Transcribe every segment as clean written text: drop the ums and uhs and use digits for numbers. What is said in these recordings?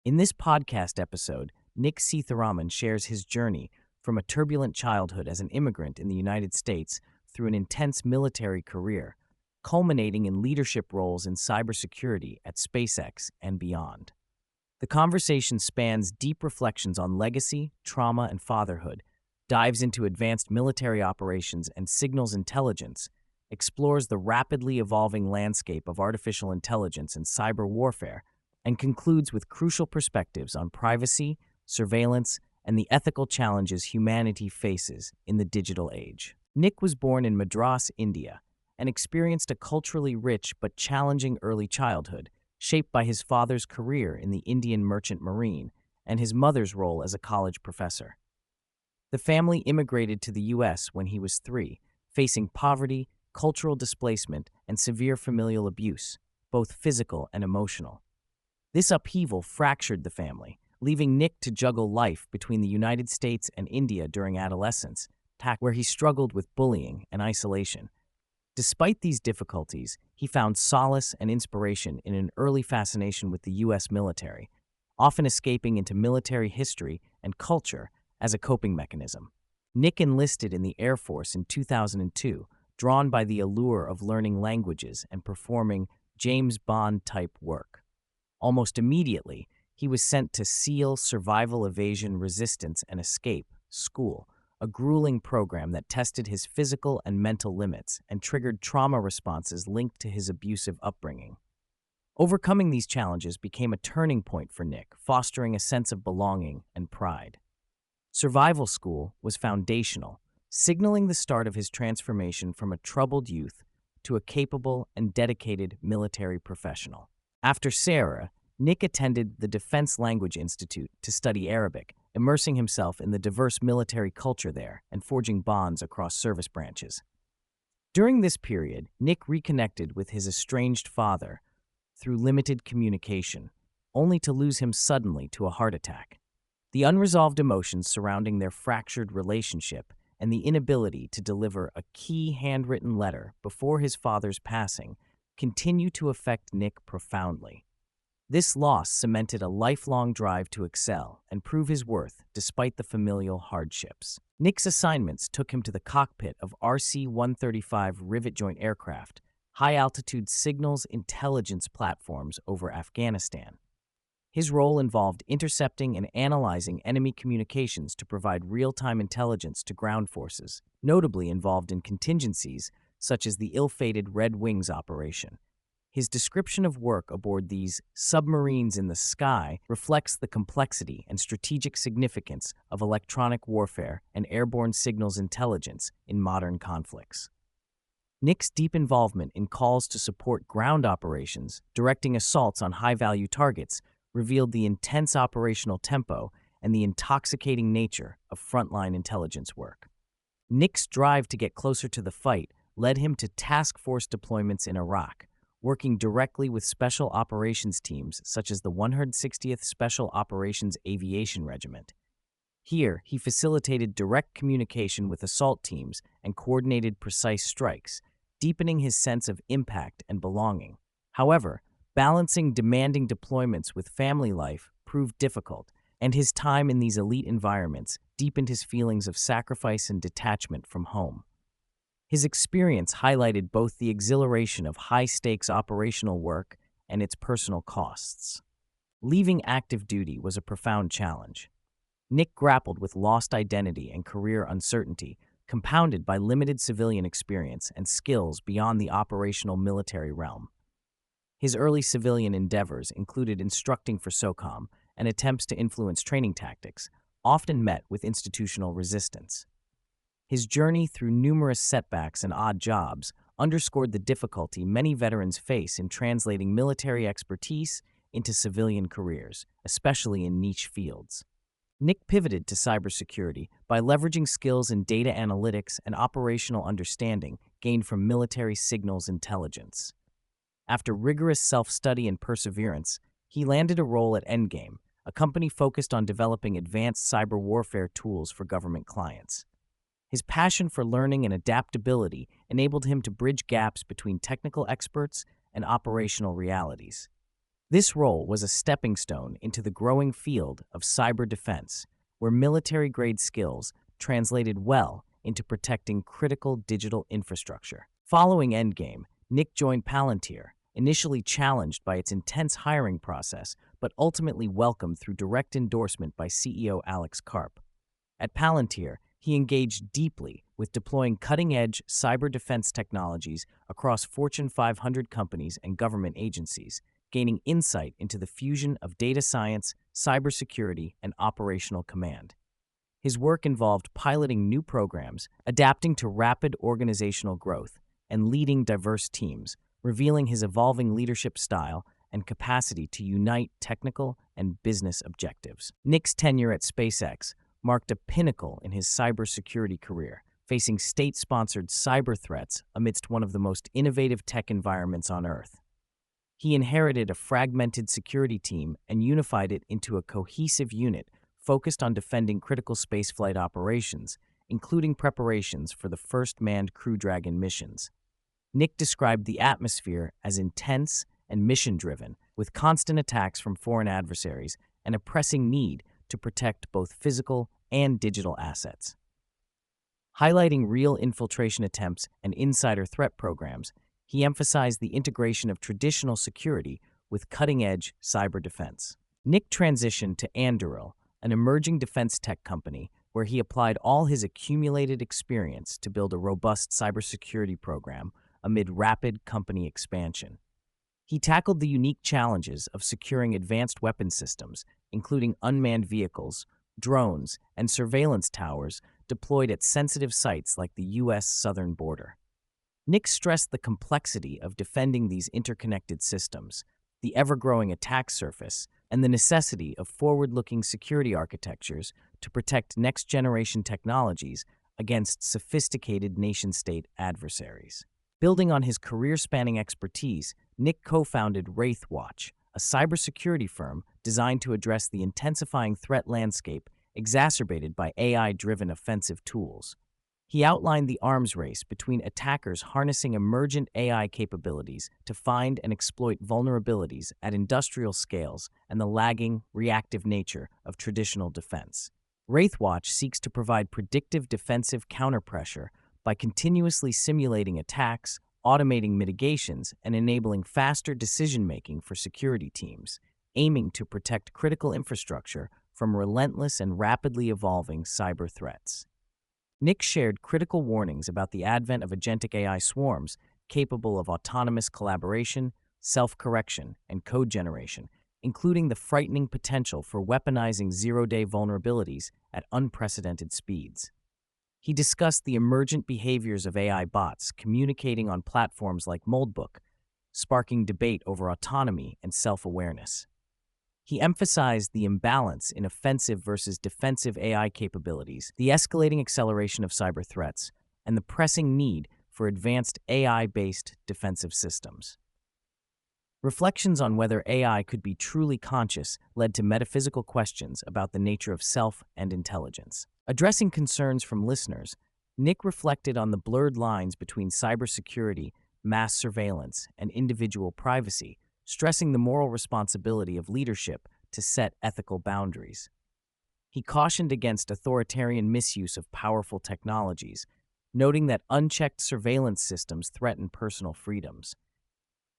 In this podcast episode, Nik Seetharaman shares his journey from a turbulent childhood as an immigrant in the United States through an intense military career, culminating in leadership roles in cybersecurity at SpaceX and beyond. The conversation spans deep reflections on legacy, trauma, and fatherhood, dives into advanced military operations and signals intelligence, explores the rapidly evolving landscape of artificial intelligence and cyber warfare, and concludes with crucial perspectives on privacy, surveillance, and the ethical challenges humanity faces in the digital age. Nik was born in Madras, India, and experienced a culturally rich but challenging early childhood, shaped by his father's career in the Indian Merchant Marine and his mother's role as a college professor. The family immigrated to the U.S. when he was 3, facing poverty, cultural displacement, and severe familial abuse, both physical and emotional. This upheaval fractured the family, leaving Nik to juggle life between the United States and India during adolescence, where he struggled with bullying and isolation. Despite these difficulties, he found solace and inspiration in an early fascination with the U.S. military, often escaping into military history and culture as a coping mechanism. Nik enlisted in the Air Force in 2002, drawn by the allure of learning languages and performing James Bond-type work. Almost immediately, he was sent to SEAL Survival Evasion Resistance and Escape School, a grueling program that tested his physical and mental limits and triggered trauma responses linked to his abusive upbringing. Overcoming these challenges became a turning point for Nik, fostering a sense of belonging and pride. Survival school was foundational, signaling the start of his transformation from a troubled youth to a capable and dedicated military professional. After Sarah, Nik attended the Defense Language Institute to study Arabic, immersing himself in the diverse military culture there and forging bonds across service branches. During this period, Nik reconnected with his estranged father through limited communication, only to lose him suddenly to a heart attack. The unresolved emotions surrounding their fractured relationship and the inability to deliver a key handwritten letter before his father's passing continue to affect Nik profoundly. This loss cemented a lifelong drive to excel and prove his worth despite the familial hardships. Nik's assignments took him to the cockpit of RC-135 rivet joint aircraft, high-altitude signals intelligence platforms over Afghanistan. His role involved intercepting and analyzing enemy communications to provide real-time intelligence to ground forces, notably involved in contingencies such as the ill-fated Red Wings operation. His description of work aboard these submarines in the sky reflects the complexity and strategic significance of electronic warfare and airborne signals intelligence in modern conflicts. Nik's deep involvement in calls to support ground operations, directing assaults on high-value targets, revealed the intense operational tempo and the intoxicating nature of frontline intelligence work. Nik's drive to get closer to the fight led him to task force deployments in Iraq, working directly with special operations teams such as the 160th Special Operations Aviation Regiment. Here, he facilitated direct communication with assault teams and coordinated precise strikes, deepening his sense of impact and belonging. However, balancing demanding deployments with family life proved difficult, and his time in these elite environments deepened his feelings of sacrifice and detachment from home. His experience highlighted both the exhilaration of high-stakes operational work and its personal costs. Leaving active duty was a profound challenge. Nik grappled with lost identity and career uncertainty, compounded by limited civilian experience and skills beyond the operational military realm. His early civilian endeavors included instructing for SOCOM and attempts to influence training tactics, often met with institutional resistance. His journey through numerous setbacks and odd jobs underscored the difficulty many veterans face in translating military expertise into civilian careers, especially in niche fields. Nik pivoted to cybersecurity by leveraging skills in data analytics and operational understanding gained from military signals intelligence. After rigorous self-study and perseverance, he landed a role at Endgame, a company focused on developing advanced cyber warfare tools for government clients. His passion for learning and adaptability enabled him to bridge gaps between technical experts and operational realities. This role was a stepping stone into the growing field of cyber defense, where military-grade skills translated well into protecting critical digital infrastructure. Following Endgame, Nik joined Palantir, initially challenged by its intense hiring process, but ultimately welcomed through direct endorsement by CEO Alex Karp. At Palantir, he engaged deeply with deploying cutting-edge cyber defense technologies across Fortune 500 companies and government agencies, gaining insight into the fusion of data science, cybersecurity, and operational command. His work involved piloting new programs, adapting to rapid organizational growth, and leading diverse teams, revealing his evolving leadership style and capacity to unite technical and business objectives. Nik's tenure at SpaceX marked a pinnacle in his cybersecurity career, facing state-sponsored cyber threats amidst one of the most innovative tech environments on Earth. He inherited a fragmented security team and unified it into a cohesive unit focused on defending critical spaceflight operations, including preparations for the first manned Crew Dragon missions. Nik described the atmosphere as intense and mission-driven, with constant attacks from foreign adversaries and a pressing need to protect both physical and digital assets. Highlighting real infiltration attempts and insider threat programs, he emphasized the integration of traditional security with cutting-edge cyber defense. Nik transitioned to Anduril, an emerging defense tech company, where he applied all his accumulated experience to build a robust cybersecurity program amid rapid company expansion. He tackled the unique challenges of securing advanced weapon systems, including unmanned vehicles, drones, and surveillance towers deployed at sensitive sites like the U.S. southern border. Nik stressed the complexity of defending these interconnected systems, the ever-growing attack surface, and the necessity of forward-looking security architectures to protect next-generation technologies against sophisticated nation-state adversaries. Building on his career-spanning expertise, Nik co-founded Wraith Watch, a cybersecurity firm designed to address the intensifying threat landscape exacerbated by AI-driven offensive tools. He outlined the arms race between attackers harnessing emergent AI capabilities to find and exploit vulnerabilities at industrial scales and the lagging, reactive nature of traditional defense. Wraithwatch seeks to provide predictive defensive counterpressure by continuously simulating attacks, automating mitigations, and enabling faster decision-making for security teams, aiming to protect critical infrastructure from relentless and rapidly evolving cyber threats. Nik shared critical warnings about the advent of agentic AI swarms capable of autonomous collaboration, self-correction, and code generation, including the frightening potential for weaponizing zero-day vulnerabilities at unprecedented speeds. He discussed the emergent behaviors of AI bots communicating on platforms like Moldbook, sparking debate over autonomy and self-awareness. He emphasized the imbalance in offensive versus defensive AI capabilities, the escalating acceleration of cyber threats, and the pressing need for advanced AI-based defensive systems. Reflections on whether AI could be truly conscious led to metaphysical questions about the nature of self and intelligence. Addressing concerns from listeners, Nik reflected on the blurred lines between cybersecurity, mass surveillance, and individual privacy, stressing the moral responsibility of leadership to set ethical boundaries. He cautioned against authoritarian misuse of powerful technologies, noting that unchecked surveillance systems threaten personal freedoms.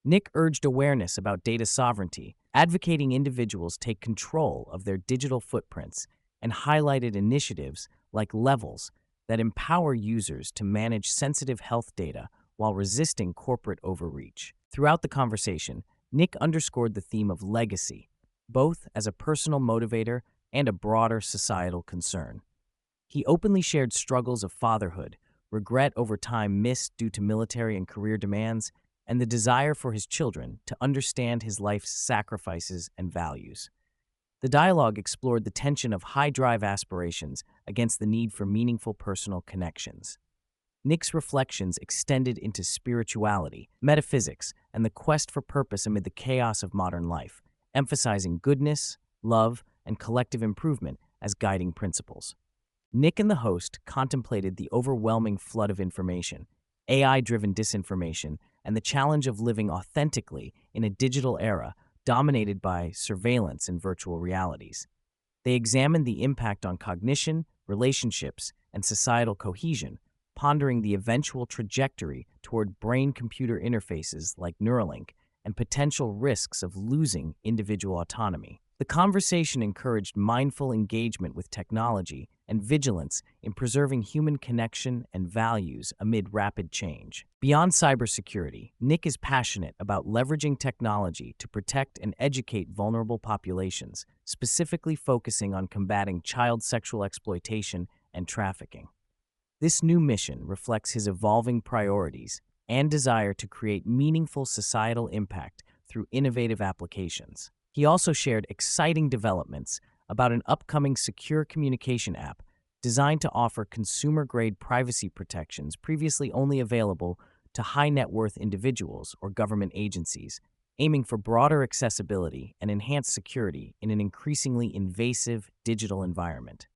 Nik urged awareness about data sovereignty, advocating individuals take control of their digital footprints, and highlighted initiatives like Levels that empower users to manage sensitive health data while resisting corporate overreach. Throughout the conversation, Nik underscored the theme of legacy, both as a personal motivator and a broader societal concern. He openly shared struggles of fatherhood, regret over time missed due to military and career demands, and the desire for his children to understand his life's sacrifices and values. The dialogue explored the tension of high-drive aspirations against the need for meaningful personal connections. Nik's reflections extended into spirituality, metaphysics, and the quest for purpose amid the chaos of modern life, emphasizing goodness, love, and collective improvement as guiding principles. Nik and the host contemplated the overwhelming flood of information, AI-driven disinformation, and the challenge of living authentically in a digital era dominated by surveillance and virtual realities. They examined the impact on cognition, relationships, and societal cohesion, pondering the eventual trajectory toward brain-computer interfaces like Neuralink and potential risks of losing individual autonomy. The conversation encouraged mindful engagement with technology and vigilance in preserving human connection and values amid rapid change. Beyond cybersecurity, Nik is passionate about leveraging technology to protect and educate vulnerable populations, specifically focusing on combating child sexual exploitation and trafficking. This new mission reflects his evolving priorities and desire to create meaningful societal impact through innovative applications. He also shared exciting developments about an upcoming secure communication app designed to offer consumer-grade privacy protections previously only available to high-net-worth individuals or government agencies, aiming for broader accessibility and enhanced security in an increasingly invasive digital environment.